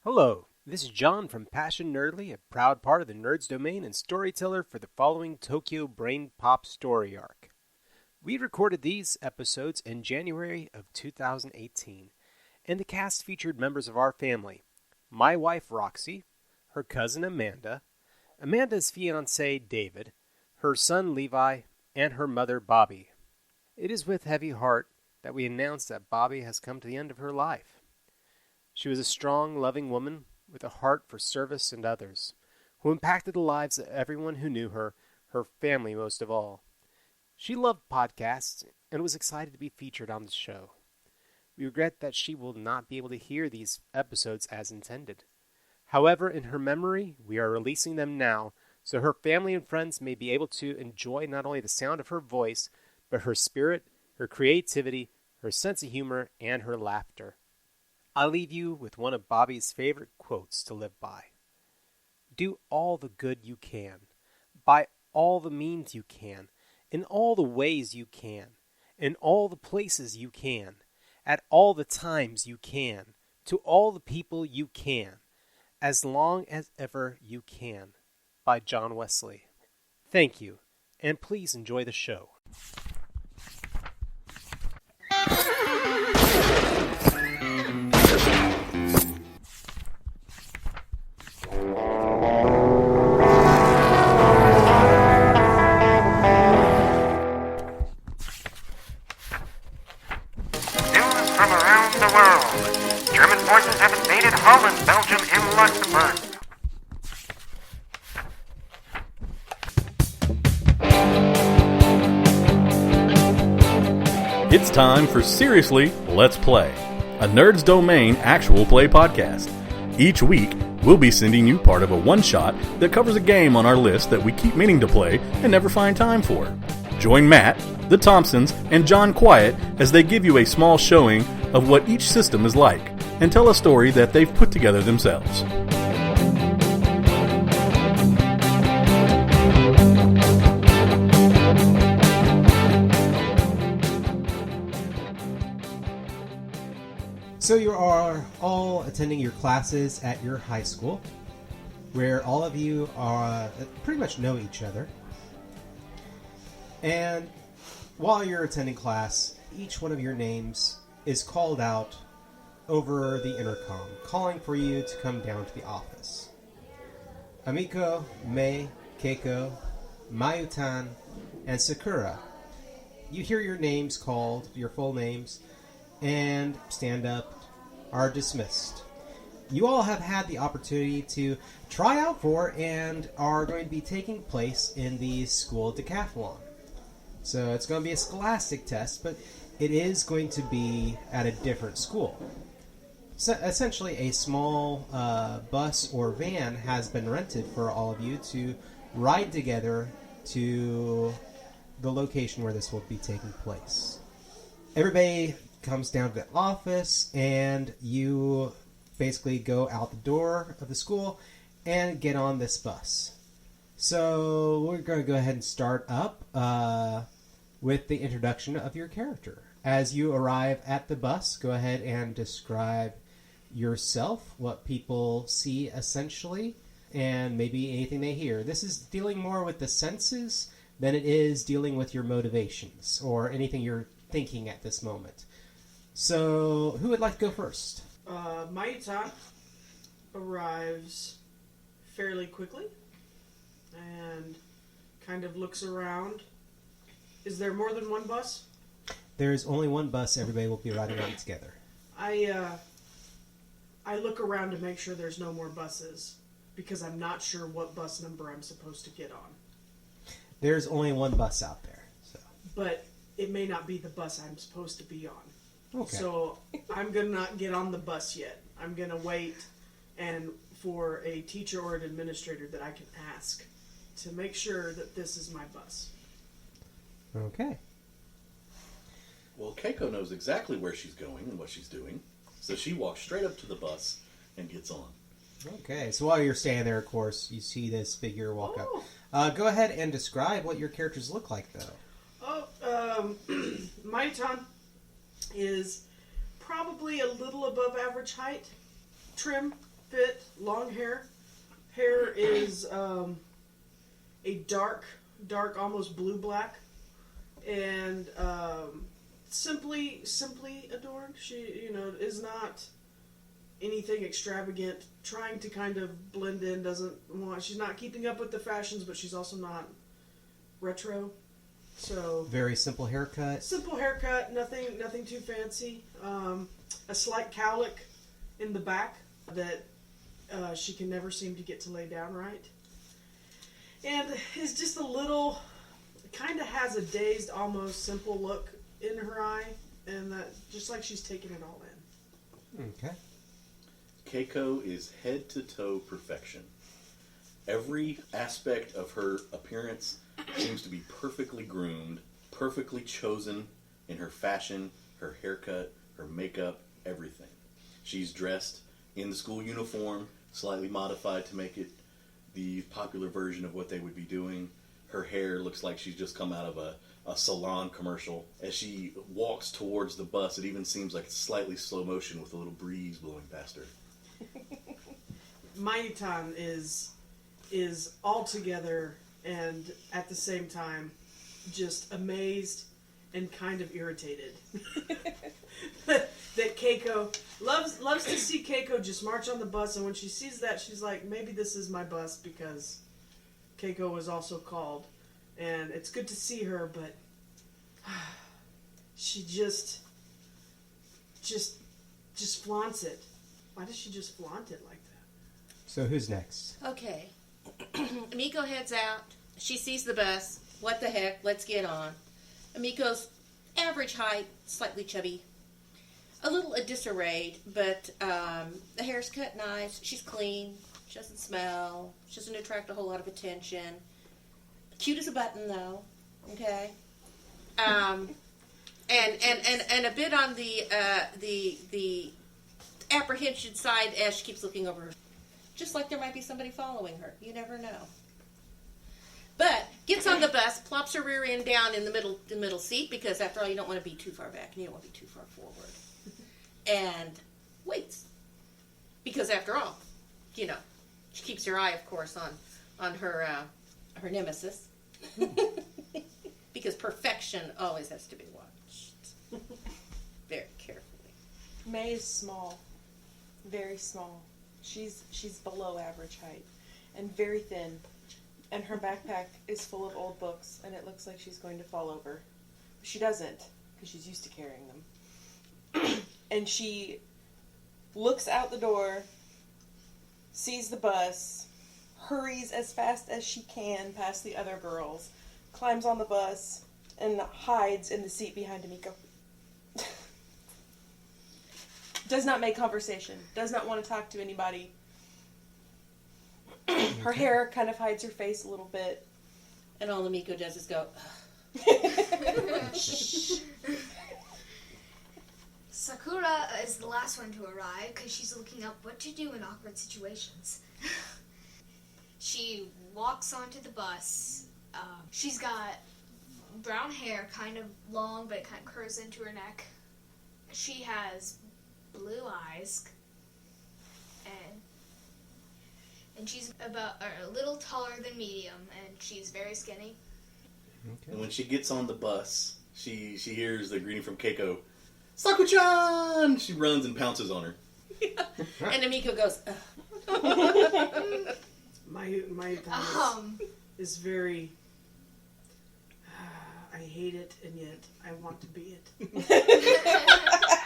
Hello, this is John from Passionerdly, a proud part of the Nerds domain and storyteller for the following Tokyo Brain Pop story arc. We recorded these episodes in January of 2018, and the cast featured members of our family: my wife Roxy, her cousin Amanda, Amanda's fiance David, her son Levi, and her mother Bobbye. It is with heavy heart that we announce that Bobbye has come to the end of her life. She was a strong, loving woman with a heart for service and others, who impacted the lives of everyone who knew her family most of all. She loved podcasts and was excited to be featured on the show. We regret that she will not be able to hear these episodes as intended. However, in her memory, we are releasing them now so her family and friends may be able to enjoy not only the sound of her voice, but her spirit, her creativity, her sense of humor, and her laughter. I'll leave you with one of Bobbye's favorite quotes to live by. Do all the good you can, by all the means you can, in all the ways you can, in all the places you can, at all the times you can, to all the people you can, as long as ever you can. By John Wesley. Thank you, and please enjoy the show. Holland, Belgium, and Luxembourg. It's time for Seriously, Let's Play, a Nerds Domain actual play podcast. Each week, we'll be sending you part of a one-shot that covers a game on our list that we keep meaning to play and never find time for. Join Matt, the Thompsons, and John Quiet as they give you a small showing of what each system is like, and tell a story that they've put together themselves. So you are all attending your classes at your high school, where all of you are pretty much know each other. And while you're attending class, each one of your names is called out over the intercom, calling for you to come down to the office. Amiko, May, Keiko, Mayutan, and Sakura. You hear your names called, your full names, and stand up, are dismissed. You all have had the opportunity to try out for and are going to be taking place in the school decathlon. So it's going to be a scholastic test, but it is going to be at a different school. So essentially, a small bus or van has been rented for all of you to ride together to the location where this will be taking place. Everybody comes down to the office, and you basically go out the door of the school and get on this bus. So we're going to go ahead and start up with the introduction of your character. As you arrive at the bus, go ahead and describe yourself, what people see essentially, and maybe anything they hear. This is dealing more with the senses than it is dealing with your motivations or anything you're thinking at this moment. So, who would like to go first? Mayutan arrives fairly quickly and kind of looks around. Is there more than one bus? There's only one bus. Everybody will be riding on together. I look around to make sure there's no more buses because I'm not sure what bus number I'm supposed to get on. There's only one bus out there. So. But it may not be the bus I'm supposed to be on. Okay. So I'm going to not get on the bus yet. I'm going to wait and for a teacher or an administrator that I can ask to make sure that this is my bus. Okay. Well, Keiko knows exactly where she's going and what she's doing, so she walks straight up to the bus and gets on. Okay, so while you're standing there, of course, you see this figure walk up. Go ahead and describe what your characters look like, though. Mayutan is probably a little above average height, trim, fit, long hair. Hair is a dark, almost blue-black. And simply adorned. She, is not anything extravagant. Trying to kind of blend in, she's not keeping up with the fashions, but she's also not retro. So very simple haircut. Simple haircut, nothing too fancy. A slight cowlick in the back that she can never seem to get to lay down right. And it's just a little, kind of has a dazed, almost simple look in her eye, and that just like she's taking it all in. Okay. Keiko is head to toe perfection. Every aspect of her appearance seems to be perfectly groomed, perfectly chosen in her fashion, her haircut, her makeup, everything. She's dressed in the school uniform, slightly modified to make it the popular version of what they would be doing. Her hair looks like she's just come out of a salon commercial. As she walks towards the bus, it even seems like it's slightly slow motion with a little breeze blowing past her. Mayutan is all together and at the same time just amazed and kind of irritated that Keiko loves to see Keiko just march on the bus, and when she sees that, she's like, maybe this is my bus because Keiko was also called, and it's good to see her, but she just flaunts it. Why does she just flaunt it like that? So who's next? Okay. Amiko heads out. She sees the bus. What the heck? Let's get on. Amiko's average height, slightly chubby. A little disarrayed, but the hair's cut nice. She's clean. She doesn't smell. She doesn't attract a whole lot of attention. Cute as a button, though. Okay. And a bit on the apprehension side as she keeps looking over her. Just like there might be somebody following her. You never know. But gets on the bus, plops her rear end down in the middle seat, because after all, you don't want to be too far back and you don't want to be too far forward. And waits. Because after all, she keeps her eye, of course, on her nemesis. Because perfection always has to be watched. Very carefully. May is small. Very small. She's below average height. And very thin. And her backpack is full of old books, and it looks like she's going to fall over. But she doesn't, because she's used to carrying them. And she looks out the door, sees the bus, hurries as fast as she can past the other girls, climbs on the bus, and hides in the seat behind Amiko. Does not make conversation. Does not want to talk to anybody. Her hair kind of hides her face a little bit. And all Amiko does is go, Sakura is the last one to arrive because she's looking up what to do in awkward situations. She walks onto the bus. She's got brown hair, kind of long, but it kind of curves into her neck. She has blue eyes, and she's about a little taller than medium, and she's very skinny. Okay. And when she gets on the bus, she hears the greeting from Keiko, "Sakura-chan!" She runs and pounces on her. And Amiko goes, Mayutan is very... I hate it, and yet I want to be it.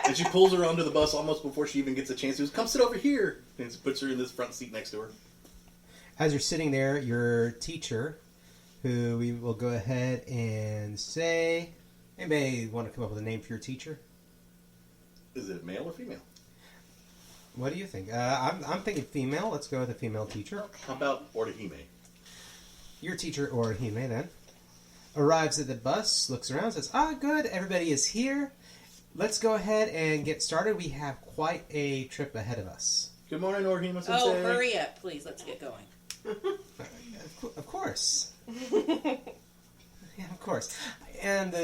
And she pulls her onto the bus almost before she even gets a chance to come sit over here. And puts her in this front seat next to her. As you're sitting there, your teacher, who we will go ahead and say... Anybody want to come up with a name for your teacher? Is it male or female? What do you think? I'm thinking female. Let's go with a female teacher. Okay. How about Orihime? Your teacher, Orihime, then, arrives at the bus, looks around, says, good, everybody is here. Let's go ahead and get started. We have quite a trip ahead of us. Good morning, Orihime Sensei. oh, hurry up, please. Let's get going. Of course. Yeah, of course. And,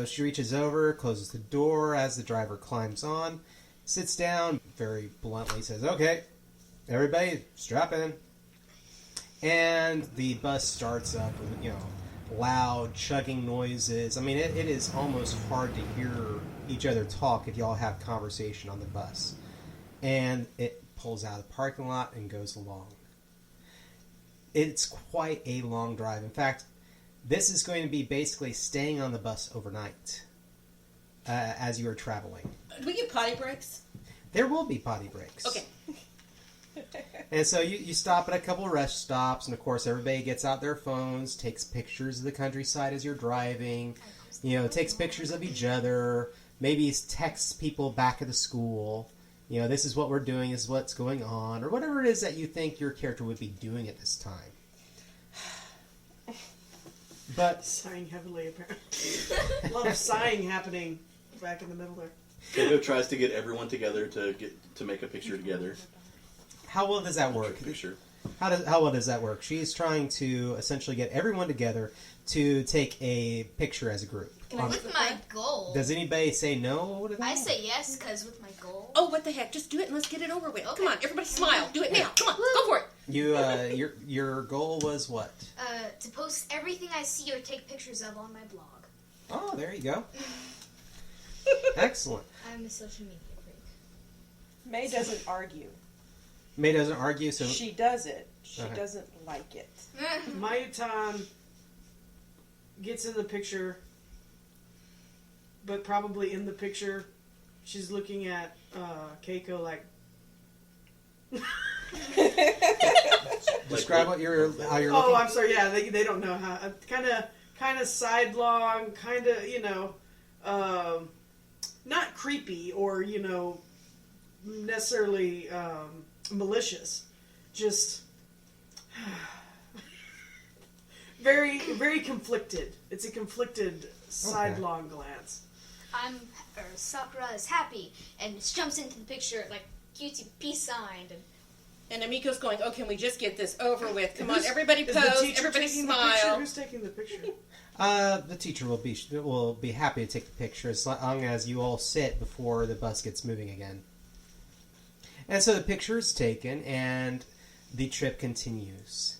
she reaches over, closes the door as the driver climbs on, sits down, very bluntly says, okay, everybody, strap in. And the bus starts up with, loud chugging noises. I mean, it is almost hard to hear each other talk if y'all have conversation on the bus. And it pulls out of the parking lot and goes along. It's quite a long drive. In fact, this is going to be basically staying on the bus overnight as you are traveling. Do we get potty breaks? There will be potty breaks. Okay. And so you stop at a couple of rest stops, and of course everybody gets out their phones, takes pictures of the countryside as you're driving, takes pictures of each other, maybe texts people back at the school, this is what we're doing, this is what's going on, or whatever it is that you think your character would be doing at this time. But Sighing heavily, apparently. A lot of sighing happening back in the middle there. Keiko tries to get everyone together to make a picture together. how well does that work? Picture. How well does that work? She's trying to essentially get everyone together to take a picture as a group. With my goal. Does anybody say no to that? I say yes, because with my goal. Oh, what the heck? Just do it and let's get it over with. Okay. Come on, everybody smile. Do it now. Come on, go for it. Your goal was what? To post everything I see or take pictures of on my blog. Oh, there you go. Excellent. I'm a social media freak. May doesn't argue. May doesn't argue, so She does it. She Okay. doesn't like it. Mayutan gets in the picture, but probably in the picture, she's looking at Keiko like. describe how you're looking. Oh, I'm sorry. Yeah, they don't know how. Kind of sidelong, kind of not creepy or necessarily malicious. Just very very conflicted. It's a conflicted sidelong glance. Sakura is happy and jumps into the picture like cutesy peace sign. And Amiko's going, oh, can we just get this over with? Come on, Who's- everybody is the pose, teacher everybody taking the picture? smile. Who's taking the picture? The teacher will be happy to take the picture as long as you all sit before the bus gets moving again. And so the picture is taken, and the trip continues.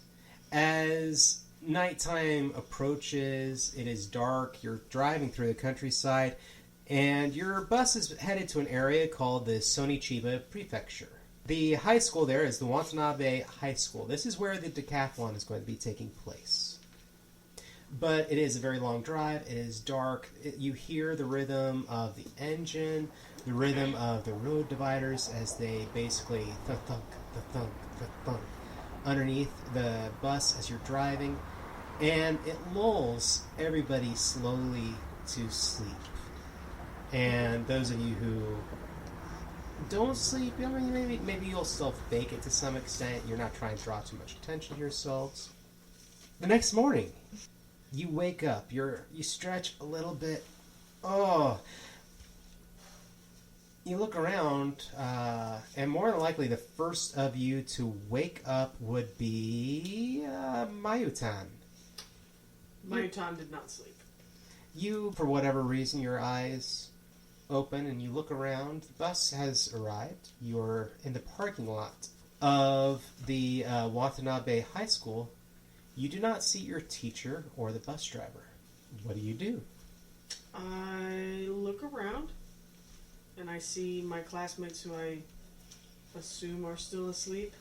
As nighttime approaches, it is dark. You're driving through the countryside, and your bus is headed to an area called the Sonny Chiba Prefecture. The high school there is the Watanabe High School. This is where the decathlon is going to be taking place. But it is a very long drive. It is dark. You hear the rhythm of the engine, the rhythm of the road dividers as they basically thunk, thunk underneath the bus as you're driving. And it lulls everybody slowly to sleep. And those of you who don't sleep, I mean, maybe you'll still fake it to some extent. You're not trying to draw too much attention to yourselves. The next morning, you wake up. You stretch a little bit. Oh. You look around, and more than likely the first of you to wake up would be Mayutan. Mayutan did not sleep. You, for whatever reason, your eyes open and you look around. The bus has arrived. You're in the parking lot of the Watanabe High School. You do not see your teacher or the bus driver. What do you do? I look around, and I see my classmates who I assume are still asleep.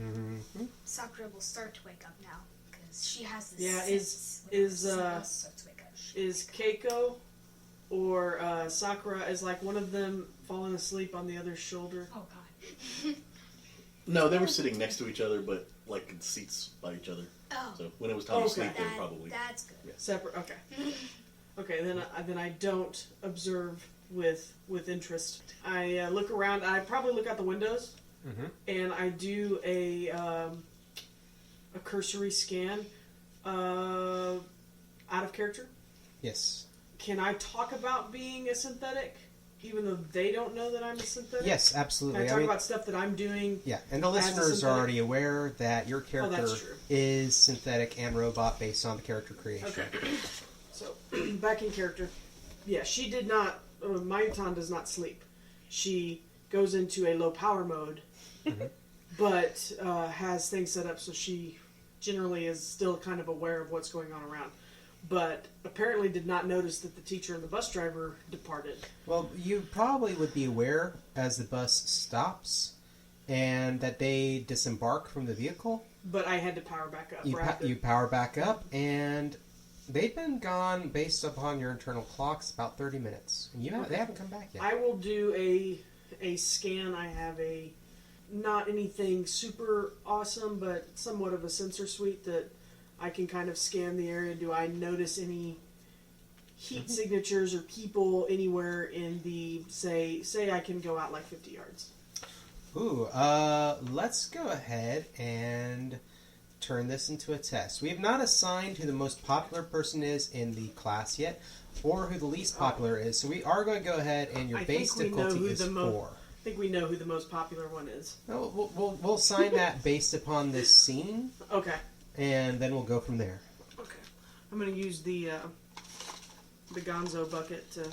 Mm-hmm. Sakura will start to wake up now because she has this. Yeah, sense is when Sakura starts to wake up. Is Keiko or Sakura, is like one of them falling asleep on the other's shoulder? Oh god. No, they were sitting next to each other, but like in seats by each other. Oh. So when it was time to Okay. sleep, they were probably. That's good. Yeah. Separate. Okay. Okay. Then I don't observe with interest. I look around. I probably look out the windows, and I do a cursory scan out of character. Yes. Can I talk about being a synthetic, even though they don't know that I'm a synthetic? Yes, absolutely. Can I talk about stuff that I'm doing? Yeah, and the as a listeners are synthetic? already aware that your character that's true. is synthetic and robot based on the character creation. Okay. So, back in character. Yeah, she did not... Mayutan does not sleep. She goes into a low power mode but has things set up so she generally is still kind of aware of what's going on around. But apparently did not notice that the teacher and the bus driver departed. Well, you probably would be aware as the bus stops and that they disembark from the vehicle. But I had to power back up. You power back up, and they've been gone, based upon your internal clocks, about 30 minutes. And they haven't come back yet. I will do a scan. I have not anything super awesome, but somewhat of a sensor suite that I can kind of scan the area. Do I notice any heat signatures or people anywhere in the, say I can go out like 50 yards? Ooh, let's go ahead and turn this into a test. We have not assigned who the most popular person is in the class yet, or who the least popular is, so we are going to go ahead and your base difficulty is 4. I think we know who the most popular one is. No, we'll assign that based upon this scene. Okay. And then we'll go from there. Okay. I'm going to use the gonzo bucket to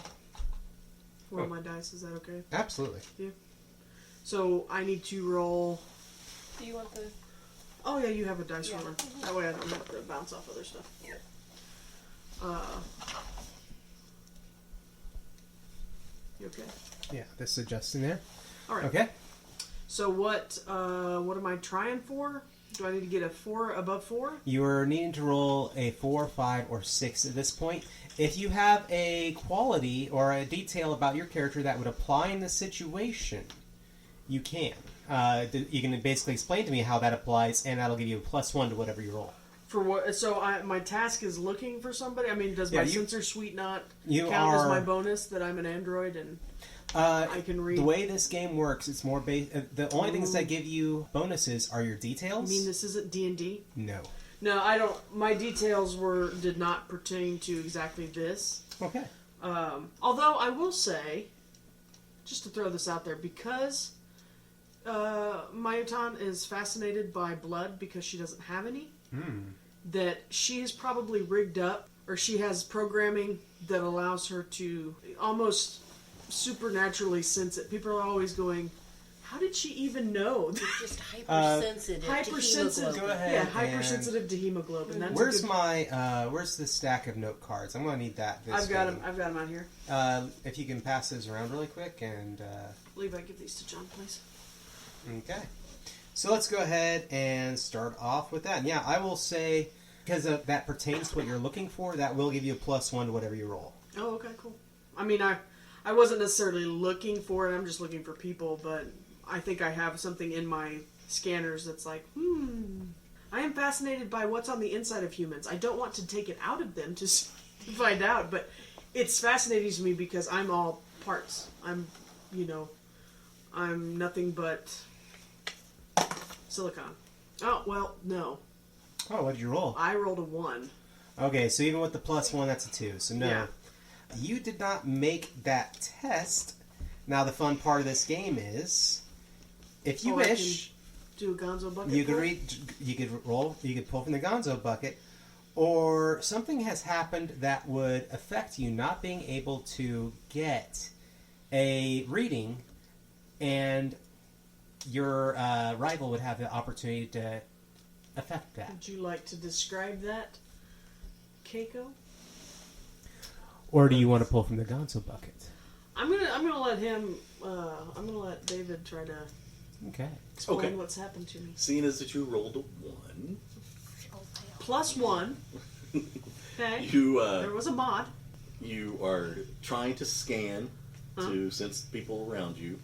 roll my dice. Is that okay? Absolutely. Yeah. So I need to roll... Do you want the... Oh, yeah, you have a dice roller. That way I don't have to bounce off other stuff. Yeah. You okay? Yeah, this is adjusting there. All right. Okay. So what am I trying for? Do I need to get a 4 above 4? You are needing to roll a 4, 5, or 6 at this point. If you have a quality or a detail about your character that would apply in the situation, you can. You can basically explain to me how that applies, and that'll give you a +1 to whatever you roll. For what? So my task is looking for somebody. I mean, does my sensor suite not count as my bonus that I'm an android and I can read? The way this game works, it's more the only things that give you bonuses are your details. You mean this isn't D&D? No. No, I don't. My details did not pertain to exactly this. Okay. Although I will say, just to throw this out there, because Mayutan is fascinated by blood because she doesn't have any. That she is probably rigged up, or she has programming that allows her to almost supernaturally sense it. People are always going, how did she even know? Just hypersensitive to hemoglobin. Go ahead. Yeah, hypersensitive to hemoglobin. That's where's the stack of note cards? I'm going to need that. I've got them out here. If you can pass those around really quick and... Levi, give these to John, please. Okay. So let's go ahead and start off with that. And yeah, I will say, because that pertains to what you're looking for, that will give you a +1 to whatever you roll. Oh, okay, cool. I mean, I wasn't necessarily looking for it. I'm just looking for people, but I think I have something in my scanners that's like, I am fascinated by what's on the inside of humans. I don't want to take it out of them to find out, but it's fascinating to me because I'm all parts. I'm nothing but silicon. Oh, well, no. Oh, what did you roll? I rolled a 1. Okay, so even with the +1, that's a 2. So no. Yeah. You did not make that test. Now the fun part of this game is, if you wish, do a gonzo bucket. You could pull from the gonzo bucket, or something has happened that would affect you not being able to get a reading, and your rival would have the opportunity to affect that. Would you like to describe that, Keiko? Or do you want to pull from the gonzo bucket? I'm gonna let him. I'm gonna let David try to explain what's happened to me. Seeing as that you rolled a 1, +1. Okay. There was a mod. You are trying to scan to sense people around you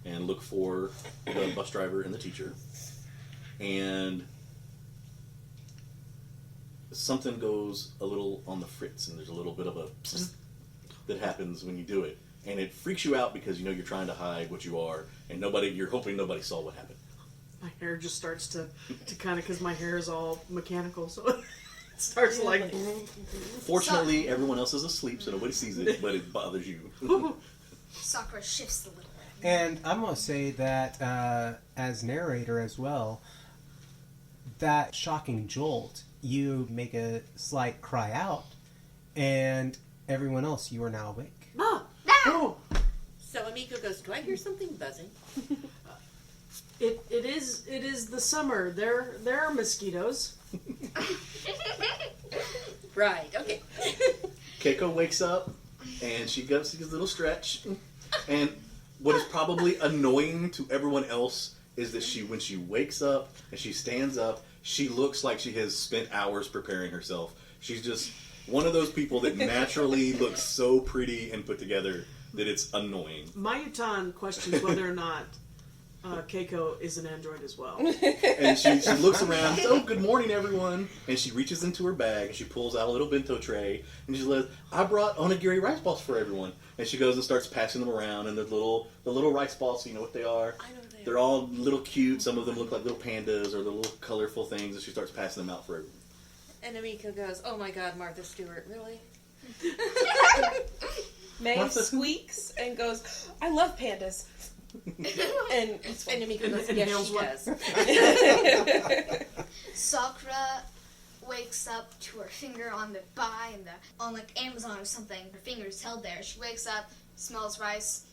and look for the bus driver and the teacher, and something goes a little on the fritz, and there's a little bit of a psst that happens when you do it, and it freaks you out because you know you're trying to hide what you are, and you're hoping nobody saw what happened. My hair just starts to kind of, because my hair is all mechanical, so it starts like. Fortunately, everyone else is asleep, so nobody sees it, but it bothers you. Sakura shifts a little bit. And I'm going to say that as narrator as well, that shocking jolt, you make a slight cry out, and everyone else, you are now awake. Oh! So Amiko goes, do I hear something buzzing? It is the summer. There are mosquitoes. Right, okay. Keiko wakes up, and she goes to a little stretch. And what is probably annoying to everyone else is that when she wakes up and she stands up, she looks like she has spent hours preparing herself. She's just one of those people that naturally looks so pretty and put together that it's annoying. Mayutan questions whether or not Keiko is an android as well. And she looks around, oh, good morning, everyone. And she reaches into her bag, and she pulls out a little bento tray, and she says, I brought onigiri rice balls for everyone. And she goes and starts passing them around, and the little rice balls, you know what they are? I know they are. They're all little cute. Some of them look like little pandas or the little colorful things, and she starts passing them out for everyone. And Amiko goes, oh my God, Martha Stewart, really? May squeaks and goes, I love pandas. And Amiko goes, and yes, Hale's she what? does. Sakura wakes up to her finger on the on like Amazon or something. Her finger is held there. She wakes up, smells rice,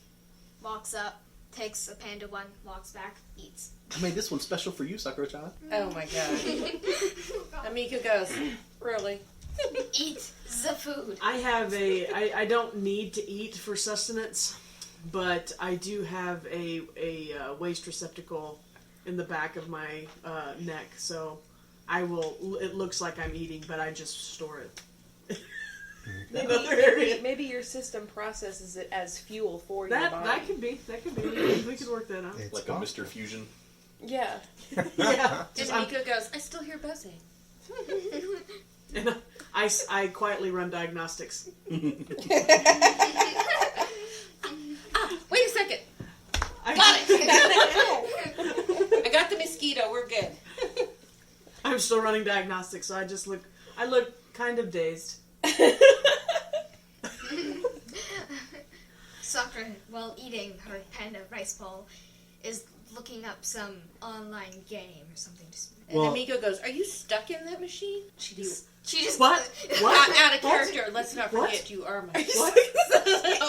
walks up, takes a panda one, walks back, eats. I made this one special for you, Sakura-chan. Oh my God. Amiko goes, really? Eat the food. I don't need to eat for sustenance, but I do have a waste receptacle in the back of my neck, so I will. It looks like I'm eating, but I just store it. Maybe your system processes it as fuel for your body. That could be. We could work that out. It's Like a Mr. Fusion. Yeah. Yeah. And Amiko goes, I still hear buzzing. And I quietly run diagnostics. Wait a second. I Got it. I got the mosquito. We're good. I'm still running diagnostics, so I look kind of dazed. Sakura, while eating her panda rice ball, is looking up some online game or something. And Well- Amiko goes, are you stuck in that machine? She just What? out of character. Let's not forget What? you are my What?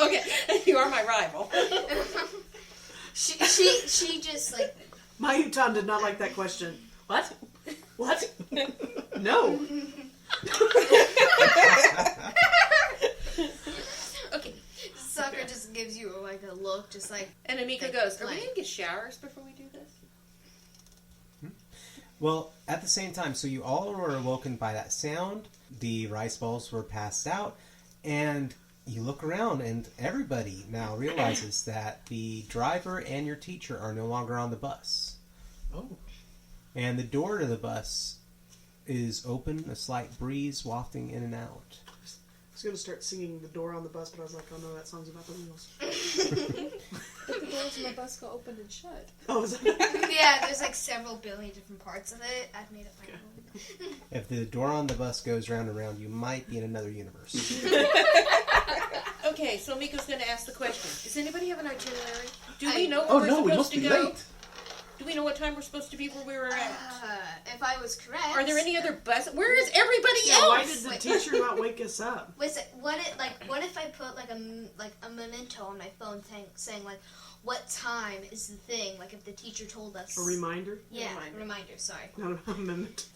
okay, you are my rival. she just like Mayutan did not like that question. What? What? No. okay. Sakura just gives you like a look, just like. And Amiko Like, goes, are we like- gonna get showers before we do this? Well, at the same time, so you all were awoken by that sound, the rice balls were passed out, and you look around and everybody now realizes that the driver and your teacher are no longer on the bus. Oh. And the door to the bus is open, a slight breeze wafting in and out. I was going to start singing The Door on the Bus, but I was like, oh no, that song's about the wheels. But the doors on the bus go open and shut. Oh, is that... Yeah, there's like several billion different parts of it. I've made up my own. If the door on the bus goes round and round, you might be in another universe. Okay, so Amiko's gonna ask the question. Does anybody have an itinerary? Do we know where Oh we're no, we supposed must to be go? late. Do we know what time we're supposed to be where we were at? If I was correct. Are there any other buses? Where is everybody Yeah, else? why did the teacher not wake us up? What if I put like a memento on my phone saying like what time is the thing? Like if the teacher told us. A reminder? Yeah, reminder. Sorry. No,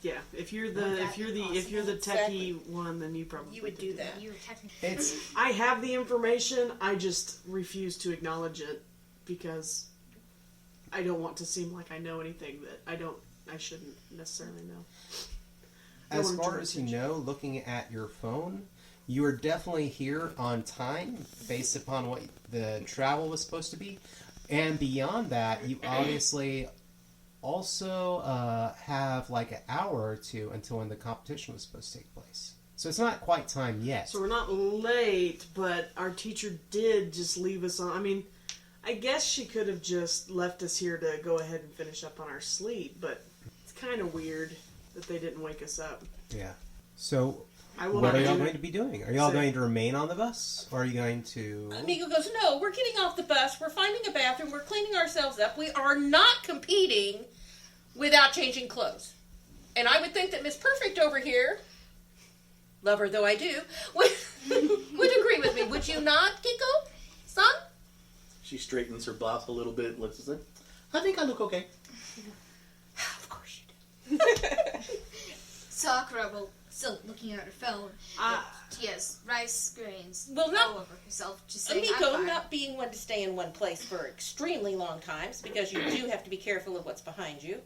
yeah. If you're the Would that be if you're the Exactly. techie one, then you probably You would do that. You were technically. It's I have the information. I just refuse to acknowledge it because I don't want to seem like I know anything that I shouldn't necessarily know. I as wanna far draw as you attention. know, looking at your phone, you are definitely here on time based upon what the travel was supposed to be. And beyond that, you obviously also have like an hour or two until when the competition was supposed to take place. So it's not quite time yet. So we're not late, but our teacher did just leave us on. I mean, I guess she could have just left us here to go ahead and finish up on our sleep, but it's kind of weird that they didn't wake us up. Yeah. So I will what not are y'all do going it. to be doing? Are y'all So- going to remain on the bus? Or are you going to... Amiko goes, no, we're getting off the bus. We're finding a bathroom. We're cleaning ourselves up. We are not competing without changing clothes. And I would think that Miss Perfect over here, love her though I do, would agree with me. Would you not, Keiko? Son? She straightens her blouse a little bit and looks and says, I think I look okay. Sakura will still looking at her phone. She has rice grains Well, not- all over herself. Just saying, I'm Amiko, fine. not being one to stay in one place for extremely long times, because you do have to be careful of what's behind you,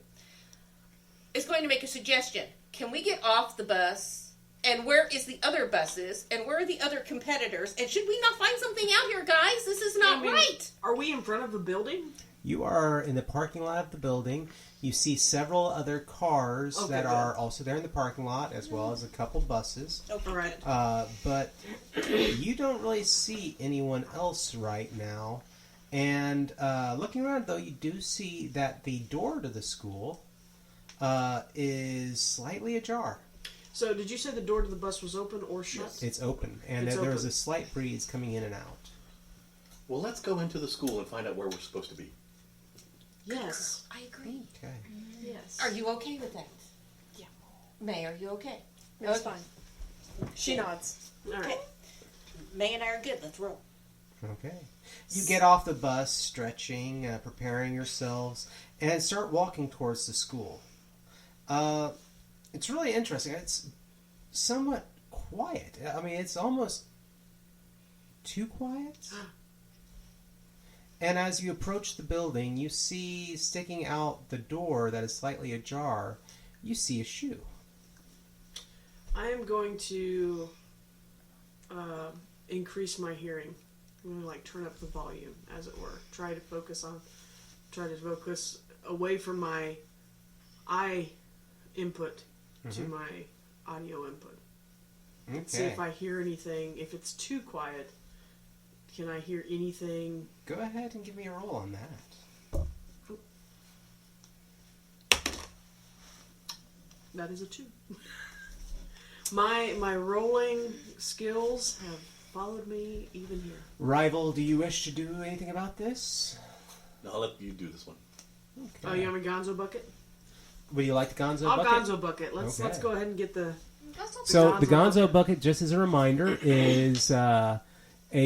is going to make a suggestion. Can we get off the bus? And where is the other buses? And where are the other competitors? And should we not find something out here, guys? This is not right. Are we in front of the building? You are in the parking lot of the building. You see several other cars that are also there in the parking lot, as well as a couple buses. Okay. All right. But you don't really see anyone else right now. And looking around, though, you do see that the door to the school is slightly ajar. So, did you say the door to the bus was open or shut? It's open, and It's there is open. a slight breeze coming in and out. Well, let's go into the school and find out where we're supposed to be. Yes. I agree. Okay. Yes. Are you okay with that? Yeah. May, are you okay? It's fine. She nods. All right. Okay. May and I are good. Let's roll. Okay. You get off the bus, stretching, preparing yourselves, and start walking towards the school. It's really interesting. It's somewhat quiet. I mean, it's almost too quiet. And as you approach the building, you see sticking out the door that is slightly ajar, you see a shoe. I am going to increase my hearing. I'm going to like turn up the volume, as it were. Try to focus away from my eye input to my audio input. Okay. See if I hear anything. If it's too quiet, can I hear anything? Go ahead and give me a roll on that. That is a 2. My rolling skills have followed me even here. Rival, do you wish to do anything about this? No, I'll let you do this one. Okay. Oh, you want me Gonzo bucket? Would you like the Gonzo I'll bucket? Gonzo bucket. Let's Okay. go ahead and get the. So the Gonzo Gonzo bucket, just as a reminder, is a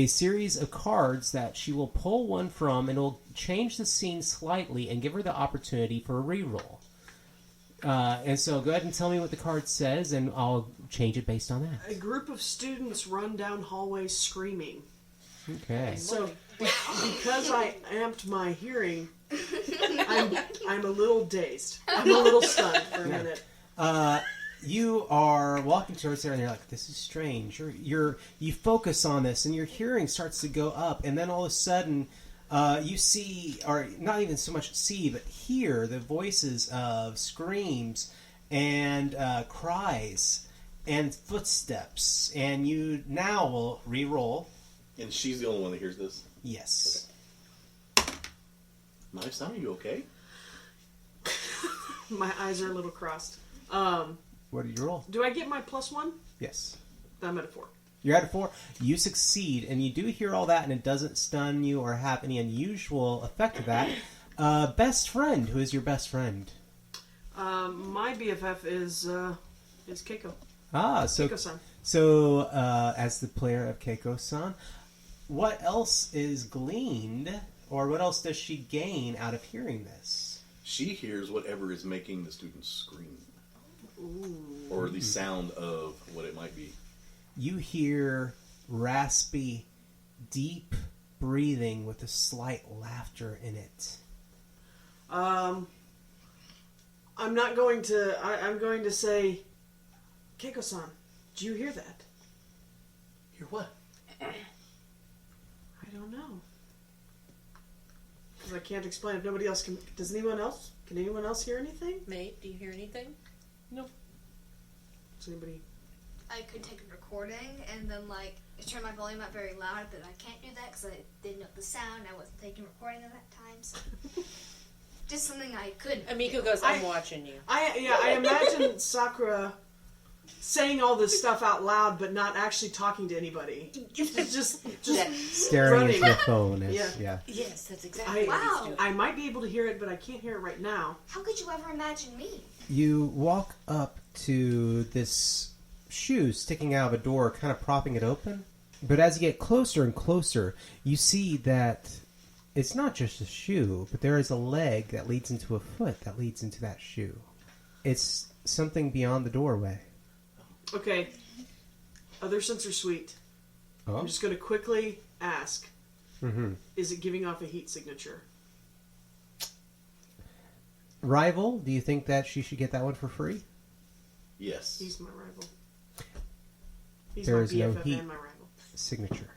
series of cards that she will pull one from, and will change the scene slightly and give her the opportunity for a reroll. And so go ahead and tell me what the card says, and I'll change it based on that. A group of students run down hallways screaming. Okay. So because I amped my hearing, I'm a little dazed. I'm a little stunned for a minute. You are walking towards there, and you're like, "This is strange." You focus on this, and your hearing starts to go up, and then all of a sudden, you see, or not even so much see, but hear the voices of screams and cries and footsteps, and you now will re-roll. And she's the only one that hears this. Yes. My son, are you okay? My eyes are a little crossed. What did you roll? Do I get my +1? Yes. I'm at a 4. You're at a 4. You succeed, and you do hear all that, and it doesn't stun you or have any unusual effect of that. Best friend. Who is your best friend? My BFF is Keiko. Keiko-san. As the player of Keiko-san, what else is gleaned, or what else does she gain out of hearing this? She hears whatever is making the students scream. Ooh. Or the sound of what it might be. You hear raspy, deep breathing with a slight laughter in it. I'm not going to. I'm going to say, Keiko-san, do you hear that? Hear what? I don't know. Because I can't explain. If nobody else can. Does anyone else? Can anyone else hear anything? May, do you hear anything? No. Does anybody? I could take a recording and then like turn my volume up very loud, but I can't do that because I didn't know the sound. I wasn't taking recording at that time, so just something I couldn't. Amiko goes, I'm watching you. I imagine Sakura saying all this stuff out loud, but not actually talking to anybody. Just Staring running. into the phone. Yeah. Yes, that's exactly Wow. what he's doing. I might be able to hear it, but I can't hear it right now. How could you ever imagine me? You walk up to this shoe sticking out of a door, kind of propping it open. But as you get closer and closer, you see that it's not just a shoe, but there is a leg that leads into a foot that leads into that shoe. It's something beyond the doorway. Okay. Other sensor suite. Oh. I'm just going to quickly ask. Mm-hmm. Is it giving off a heat signature? Rival, do you think that she should get that one for free? Yes. He's my rival. He's There my is no BFF heat. and my rival. Signature.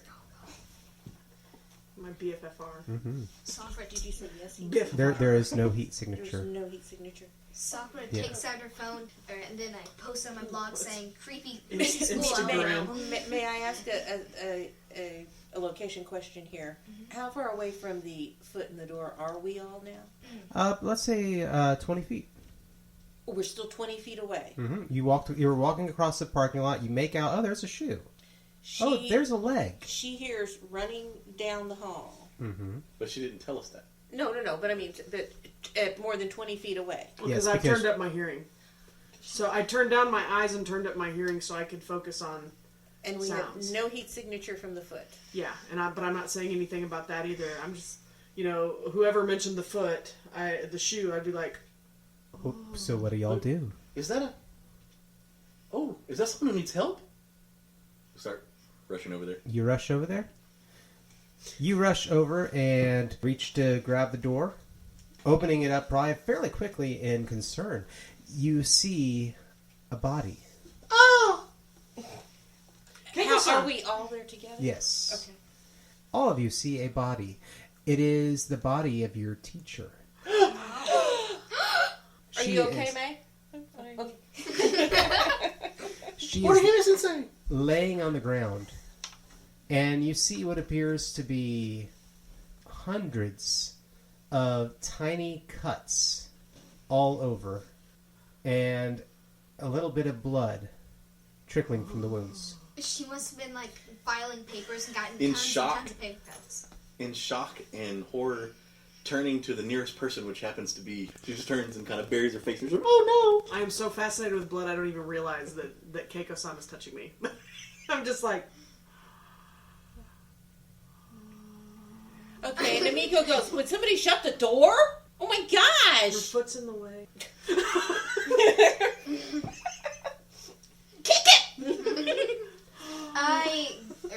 My BFFR. Mm-hmm. Sakura, did you say yes? BFFR. There is no heat There's signature. no heat signature. Sakura Yeah. takes out her phone, and then I post on my blog saying creepy Instagram. school. May I ask a location question here? How far away from the foot in the door are we all now? Let's say 20 feet. Oh, we're still 20 feet away. Mm-hmm. You were walking across the parking lot. You make out, oh, there's a shoe. There's a leg. She hears running down the hall. Mm-hmm. But she didn't tell us that. No. But I mean, at more than 20 feet away. Well, Yes, I've because- turned up my hearing. So I turned down my eyes and turned up my hearing so I could focus on And we sounds. have no heat signature from the foot. Yeah, but I'm not saying anything about that either. I'm just, whoever mentioned the foot, the shoe, I'd be like, Oh, so what do y'all do? Is that is that someone who needs help? We start rushing over there. You rush over there? You rush over and reach to grab the door, opening it up probably fairly quickly in concern. You see a body. oh! Are we all there together? Yes. Okay. All of you see a body. It is the body of your teacher. Are you okay, May? She What is is insane? laying on the ground, and you see what appears to be hundreds of tiny cuts all over, and a little bit of blood trickling from the wounds. She must have been like filing papers and gotten In tons shock. and tons of paper cuts. In shock and horror, turning to the nearest person, which happens to be, she just turns and kind of buries her face and she's like, oh no! I am so fascinated with blood, I don't even realize that Keiko-san is touching me. I'm just like, Okay, and Amiko goes, would somebody shut the door? Oh my her gosh! foot's in the way. Kick it!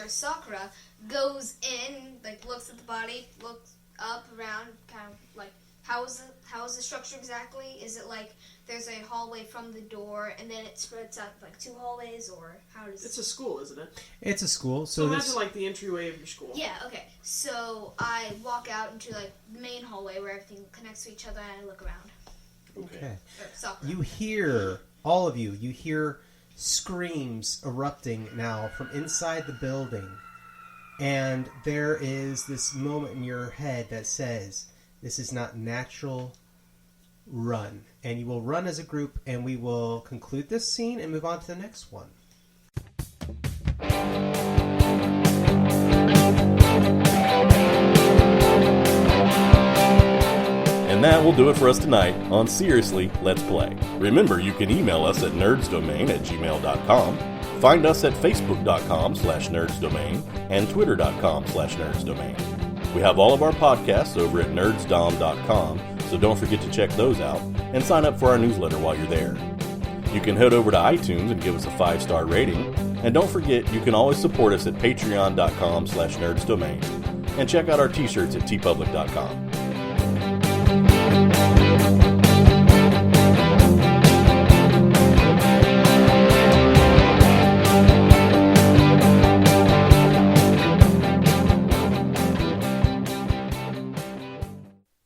Sakura goes in, like looks at the body, looks up, around, kind of like, how is the structure exactly? Is it like there's a hallway from the door and then it spreads out like 2 hallways, or how does It's a school, isn't it? It's a school, So so imagine this like the entryway of your school. Yeah, okay. So I walk out into like the main hallway where everything connects to each other and I look around. okay. Or Sakura. You hear, all of you hear screams erupting now from inside the building. And there is this moment in your head that says, this is not natural, run. And you will run as a group, and we will conclude this scene and move on to the next one. And that will do it for us tonight on Seriously, Let's Play. Remember, you can email us at nerdsdomain@gmail.com, find us at facebook.com/nerdsdomain, and twitter.com/nerdsdomain. We have all of our podcasts over at nerdsdom.com, so don't forget to check those out, and sign up for our newsletter while you're there. You can head over to iTunes and give us a 5-star rating, and don't forget you can always support us at patreon.com/nerdsdomain, and check out our t-shirts at teepublic.com.